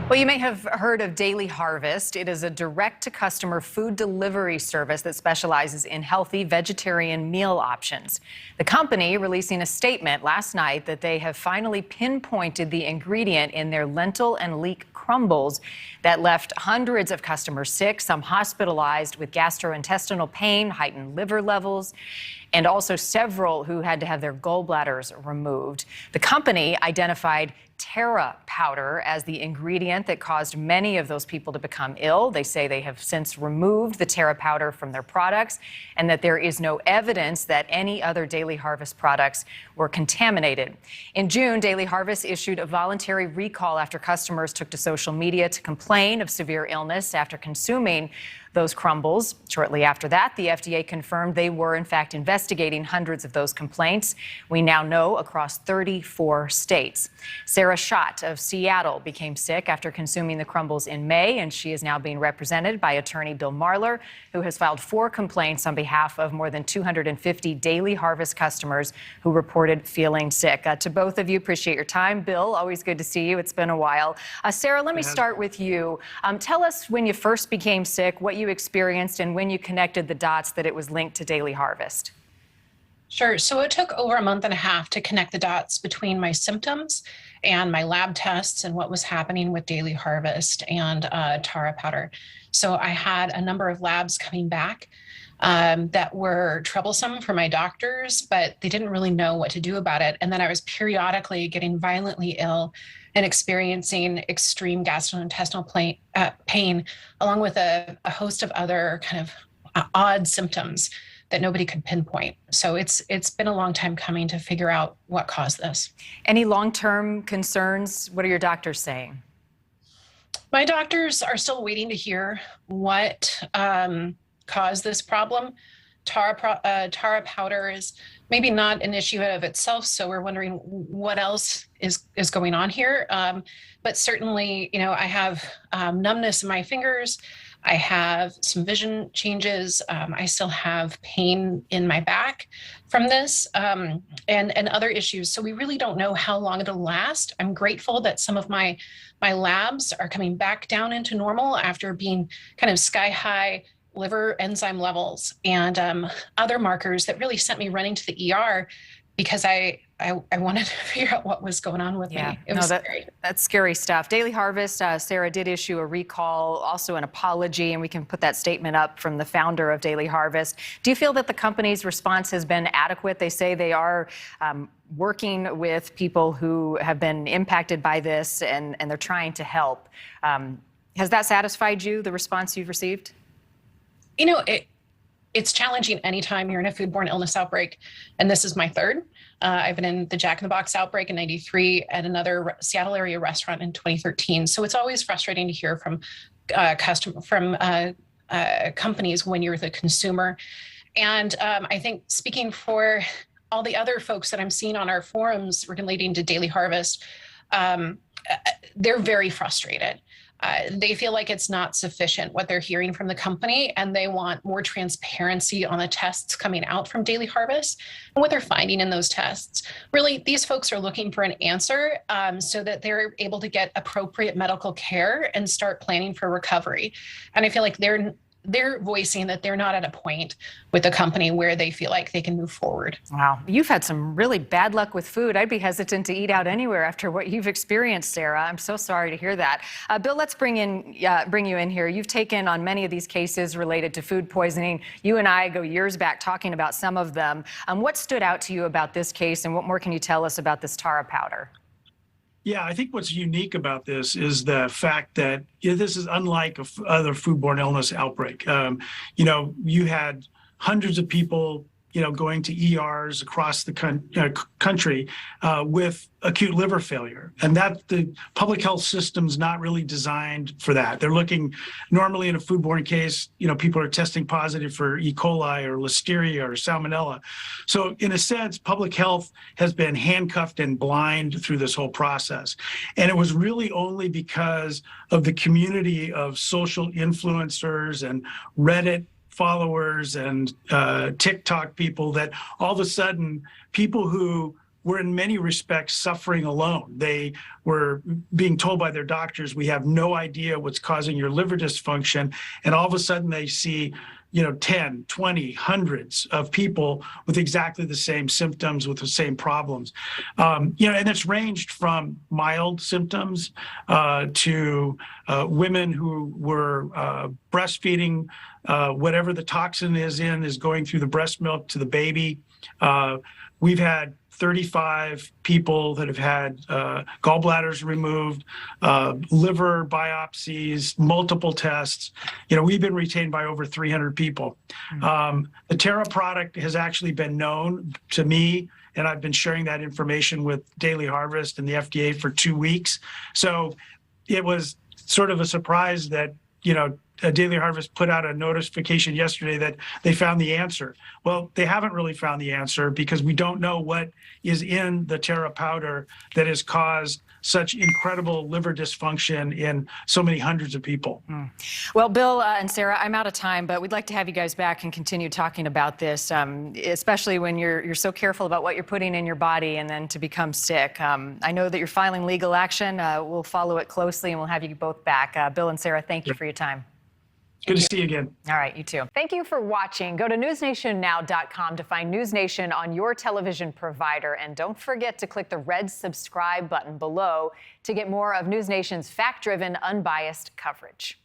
Well, you may have heard of Daily Harvest. It is a direct-to-customer food delivery service that specializes in healthy vegetarian meal options. The company releasing a statement last night that they have finally pinpointed the ingredient in their lentil and leek crumbles that left hundreds of customers sick, some hospitalized with gastrointestinal pain, heightened liver levels, and also several who had to have their gallbladders removed. The company identified Terra powder as the ingredient that caused many of those people to become ill. They say they have since removed the Terra powder from their products and that there is no evidence that any other Daily Harvest products were contaminated. In June, Daily Harvest issued a voluntary recall after customers took to social media to complain of severe illness after consuming those crumbles. Shortly after that, the FDA confirmed they were, in fact, investigating hundreds of those complaints. We now know across 34 states. Sarah Schott of Seattle became sick after consuming the crumbles in May, and she is now being represented by attorney Bill Marler, who has filed 4 complaints on behalf of more than 250 Daily Harvest customers who reported feeling sick. To both of you, appreciate your time. Bill, always good to see you. It's been a while. Sarah, let me start with you. Tell us when you first became sick, what you experienced, and when you connected the dots that it was linked to Daily Harvest. Sure. So it took over a month and a half to connect the dots between my symptoms and my lab tests and what was happening with Daily Harvest and Terra powder. So I had a number of labs coming back that were troublesome for my doctors, but they didn't really know what to do about it. And then I was periodically getting violently ill and experiencing extreme gastrointestinal pain, along with a host of other kind of odd symptoms that nobody could pinpoint. So it's been a long time coming to figure out what caused this. Any long-term concerns? What are your doctors saying? My doctors are still waiting to hear what caused this problem. Terra powder is maybe not an issue of itself, so we're wondering what else is going on here. But certainly, I have numbness in my fingers. I have some vision changes. I still have pain in my back from this and other issues. So we really don't know how long it'll last. I'm grateful that some of my labs are coming back down into normal after being kind of sky high liver enzyme levels and other markers that really sent me running to the ER because I wanted to figure out what was going on with me. It was scary. That's scary stuff. Daily Harvest, Sarah did issue a recall, also an apology, and we can put that statement up from the founder of Daily Harvest. Do you feel that the company's response has been adequate? They say they are working with people who have been impacted by this, and they're trying to help. Has that satisfied you, the response you've received? It's challenging anytime you're in a foodborne illness outbreak, and this is my third. I've been in the Jack in the Box outbreak in '93 and another Seattle area restaurant in 2013. So it's always frustrating to hear from companies when you're the consumer. And I think speaking for all the other folks that I'm seeing on our forums relating to Daily Harvest, they're very frustrated. They feel like it's not sufficient what they're hearing from the company, and they want more transparency on the tests coming out from Daily Harvest and what they're finding in those tests. Really, these folks are looking for an answer so that they're able to get appropriate medical care and start planning for recovery. And I feel like they're voicing that they're not at a point with the company where they feel like they can move forward. Wow. You've had some really bad luck with food. I'd be hesitant to eat out anywhere after what you've experienced, Sarah. I'm so sorry to hear that. Bill, let's bring you in here. You've taken on many of these cases related to food poisoning. You and I go years back talking about some of them. What stood out to you about this case, and what more can you tell us about this Terra powder? Yeah, I think what's unique about this is the fact that this is unlike other foodborne illness outbreak. You had hundreds of people, going to ERs across the country with acute liver failure. And that the public health system's not really designed for that. They're looking normally in a foodborne case, people are testing positive for E. coli or Listeria or Salmonella. So in a sense, public health has been handcuffed and blind through this whole process. And it was really only because of the community of social influencers and Reddit followers and TikTok people that all of a sudden people who were in many respects suffering alone. They were being told by their doctors, we have no idea what's causing your liver dysfunction. And all of a sudden they see, 10, 20, hundreds of people with exactly the same symptoms, with the same problems. And it's ranged from mild symptoms to women who were breastfeeding, whatever the toxin is going through the breast milk to the baby. We've had 35 people that have had gallbladders removed, liver biopsies, multiple tests. We've been retained by over 300 people. The Terra product has actually been known to me, and I've been sharing that information with Daily Harvest and the FDA for 2 weeks. So it was sort of a surprise that, Daily Harvest put out a notification yesterday that they found the answer. Well, they haven't really found the answer because we don't know what is in the Terra powder that has caused such incredible liver dysfunction in so many hundreds of people. Well, Bill and Sarah, I'm out of time, but we'd like to have you guys back and continue talking about this, especially when you're so careful about what you're putting in your body and then to become sick. I know that you're filing legal action. We'll follow it closely and we'll have you both back. Bill and Sarah, thank you for your time. Good to see you again. All right, you too. Thank you for watching. Go to newsnationnow.com to find News Nation on your television provider. And don't forget to click the red subscribe button below to get more of News Nation's fact-driven, unbiased coverage.